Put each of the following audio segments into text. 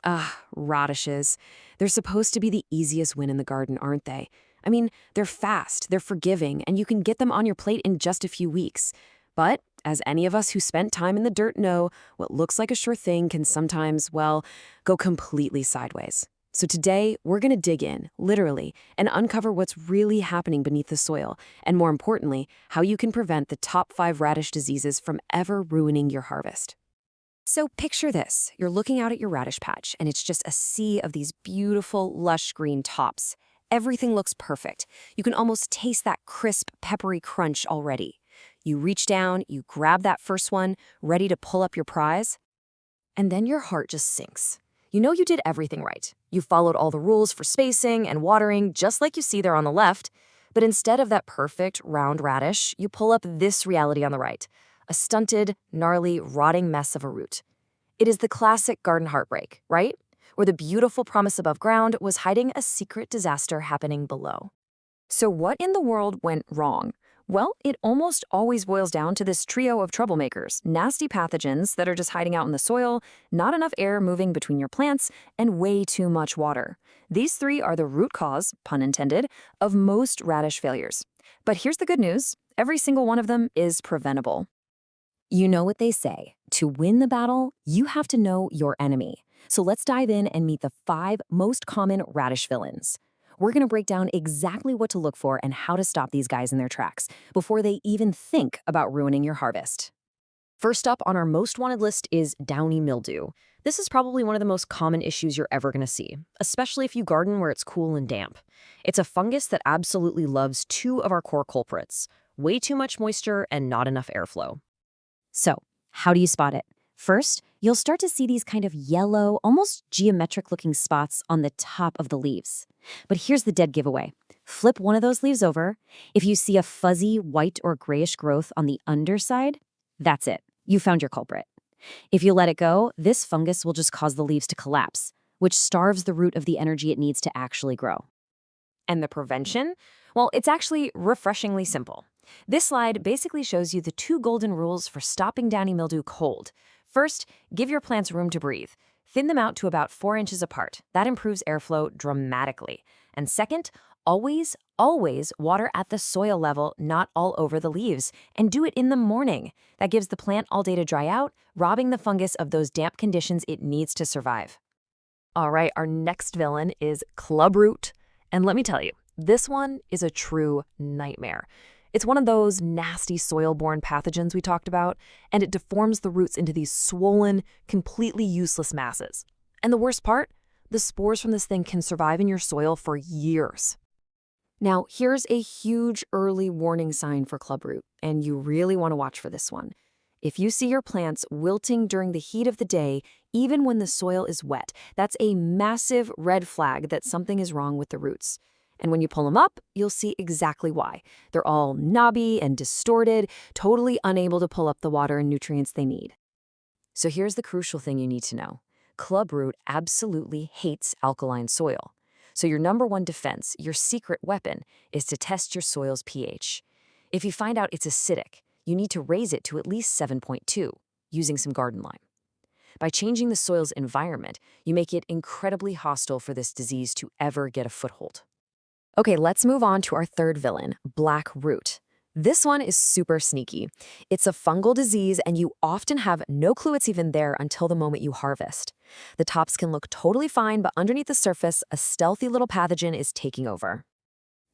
Ah, radishes. They're supposed to be the easiest win in the garden, aren't they? I mean, they're fast, they're forgiving, and you can get them on your plate in just a few weeks. But, as any of us who spent time in the dirt know, what looks like a sure thing can sometimes, well, go completely sideways. So today, we're going to dig in, literally, and uncover what's really happening beneath the soil, and more importantly, how you can prevent the top 5 radish diseases from ever ruining your harvest. So picture this. You're looking out at your radish patch, and it's just a sea of these beautiful, lush green tops. Everything looks perfect. You can almost taste that crisp, peppery crunch already. You reach down, you grab that first one, ready to pull up your prize, and then your heart just sinks. You know you did everything right. You followed all the rules for spacing and watering, just like you see there on the left. But instead of that perfect, round radish, you pull up this reality on the right. A stunted, gnarly, rotting mess of a root. It is the classic garden heartbreak, right? Where the beautiful promise above ground was hiding a secret disaster happening below. So what in the world went wrong? Well, it almost always boils down to this trio of troublemakers, nasty pathogens that are just hiding out in the soil, not enough air moving between your plants, and way too much water. These 3 are the root cause, pun intended, of most radish failures. But here's the good news. Every single one of them is preventable. You know what they say, to win the battle, you have to know your enemy. So let's dive in and meet the 5 most common radish villains. We're going to break down exactly what to look for and how to stop these guys in their tracks before they even think about ruining your harvest. First up on our most wanted list is Downy Mildew. This is probably one of the most common issues you're ever going to see, especially if you garden where it's cool and damp. It's a fungus that absolutely loves 2 of our core culprits, way too much moisture and not enough airflow. So, how do you spot it? First, you'll start to see these kind of yellow, almost geometric-looking spots on the top of the leaves. But here's the dead giveaway. Flip one of those leaves over. If you see a fuzzy white or grayish growth on the underside, that's it. You found your culprit. If you let it go, this fungus will just cause the leaves to collapse, which starves the root of the energy it needs to actually grow. And the prevention? Well, it's actually refreshingly simple. This slide basically shows you the 2 golden rules for stopping downy mildew cold. First, give your plants room to breathe. Thin them out to about 4 inches apart. That improves airflow dramatically. And second, always water at the soil level, not all over the leaves. And do it in the morning. That gives the plant all day to dry out, robbing the fungus of those damp conditions it needs to survive. All right, our next villain is Clubroot. And let me tell you, this one is a true nightmare. It's one of those nasty soil-borne pathogens we talked about, and it deforms the roots into these swollen, completely useless masses. And the worst part? The spores from this thing can survive in your soil for years. Now, here's a huge early warning sign for clubroot, and you really want to watch for this one. If you see your plants wilting during the heat of the day, even when the soil is wet, that's a massive red flag that something is wrong with the roots. And when you pull them up, you'll see exactly why. They're all knobby and distorted, totally unable to pull up the water and nutrients they need. So here's the crucial thing you need to know. Clubroot absolutely hates alkaline soil. So your number 1 defense, your secret weapon, is to test your soil's pH. If you find out it's acidic, you need to raise it to at least 7.2, using some garden lime. By changing the soil's environment, you make it incredibly hostile for this disease to ever get a foothold. Okay, let's move on to our 3rd villain, black root. This one is super sneaky. It's a fungal disease, and you often have no clue it's even there until the moment you harvest. The tops can look totally fine, but underneath the surface, a stealthy little pathogen is taking over.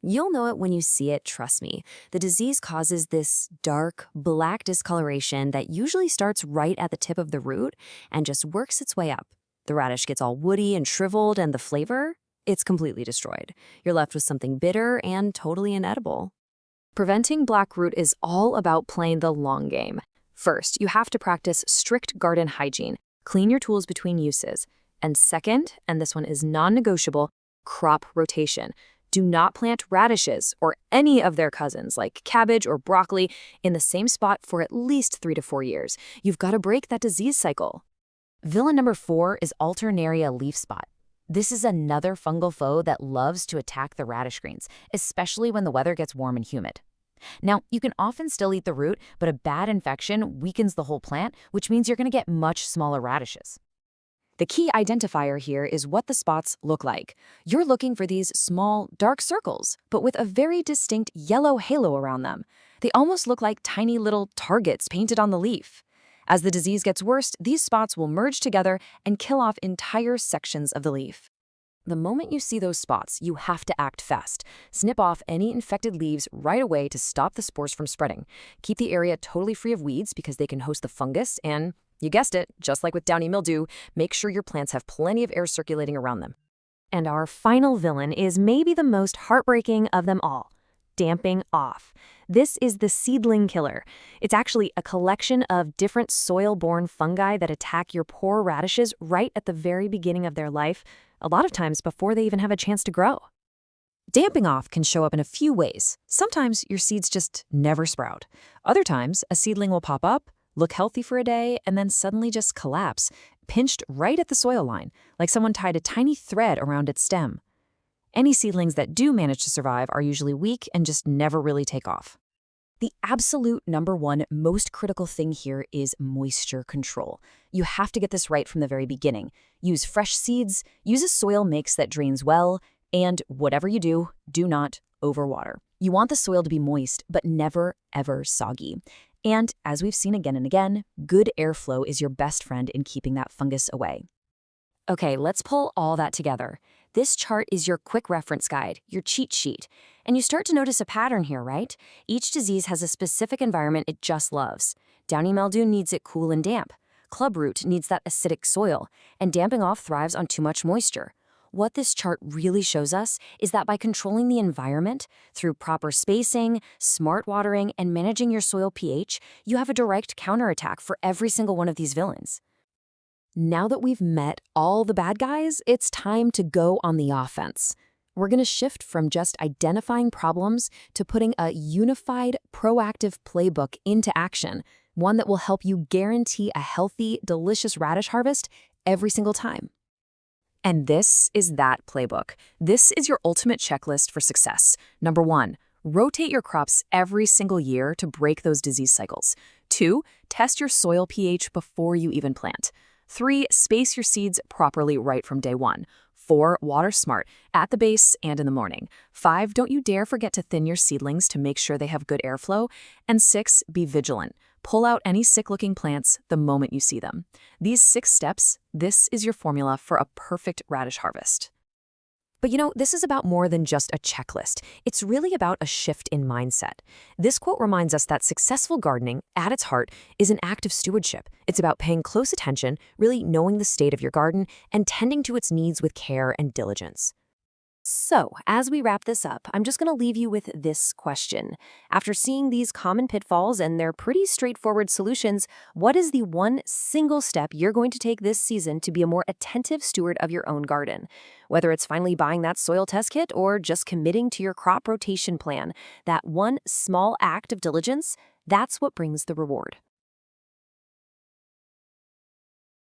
You'll know it when you see it, trust me. The disease causes this dark, black discoloration that usually starts right at the tip of the root and just works its way up. The radish gets all woody and shriveled, and the flavor? It's completely destroyed. You're left with something bitter and totally inedible. Preventing black root is all about playing the long game. First, you have to practice strict garden hygiene. Clean your tools between uses. And second, and this one is non-negotiable, crop rotation. Do not plant radishes or any of their cousins like cabbage or broccoli in the same spot for at least 3 to 4 years. You've got to break that disease cycle. Villain number 4 is Alternaria leaf spot. This is another fungal foe that loves to attack the radish greens, especially when the weather gets warm and humid. Now, you can often still eat the root, but a bad infection weakens the whole plant, which means you're going to get much smaller radishes. The key identifier here is what the spots look like. You're looking for these small, dark circles, but with a very distinct yellow halo around them. They almost look like tiny little targets painted on the leaf. As the disease gets worse, these spots will merge together and kill off entire sections of the leaf. The moment you see those spots, you have to act fast. Snip off any infected leaves right away to stop the spores from spreading. Keep the area totally free of weeds because they can host the fungus, and you guessed it, just like with downy mildew, make sure your plants have plenty of air circulating around them. And our final villain is maybe the most heartbreaking of them all: damping off. This is the seedling killer. It's actually a collection of different soil-borne fungi that attack your poor radishes right at the very beginning of their life, a lot of times before they even have a chance to grow. Damping off can show up in a few ways. Sometimes your seeds just never sprout. Other times, a seedling will pop up, look healthy for a day, and then suddenly just collapse, pinched right at the soil line, like someone tied a tiny thread around its stem. Any seedlings that do manage to survive are usually weak and just never really take off. The absolute number one most critical thing here is moisture control. You have to get this right from the very beginning. Use fresh seeds, use a soil mix that drains well, and whatever you do, do not overwater. You want the soil to be moist, but never, ever soggy. And as we've seen again and again, good airflow is your best friend in keeping that fungus away. Okay, let's pull all that together. This chart is your quick reference guide, your cheat sheet. And you start to notice a pattern here, right? Each disease has a specific environment it just loves. Downy mildew needs it cool and damp. Clubroot needs that acidic soil. And damping off thrives on too much moisture. What this chart really shows us is that by controlling the environment through proper spacing, smart watering, and managing your soil pH, you have a direct counterattack for every single one of these villains. Now that we've met all the bad guys, it's time to go on the offense. We're going to shift from just identifying problems to putting a unified, proactive playbook into action, one that will help you guarantee a healthy, delicious radish harvest every single time. And this is that playbook. This is your ultimate checklist for success. Number 1, rotate your crops every single year to break those disease cycles. 2, test your soil pH before you even plant. 3, space your seeds properly right from day 1. 4, water smart, at the base and in the morning. 5, don't you dare forget to thin your seedlings to make sure they have good airflow. And 6, be vigilant. Pull out any sick-looking plants the moment you see them. These 6 steps, this is your formula for a perfect radish harvest. But this is about more than just a checklist. It's really about a shift in mindset. This quote reminds us that successful gardening, at its heart, is an act of stewardship. It's about paying close attention, really knowing the state of your garden, and tending to its needs with care and diligence. So, as we wrap this up, I'm just going to leave you with this question. After seeing these common pitfalls and their pretty straightforward solutions, what is the one single step you're going to take this season to be a more attentive steward of your own garden? Whether it's finally buying that soil test kit or just committing to your crop rotation plan, that one small act of diligence, that's what brings the reward.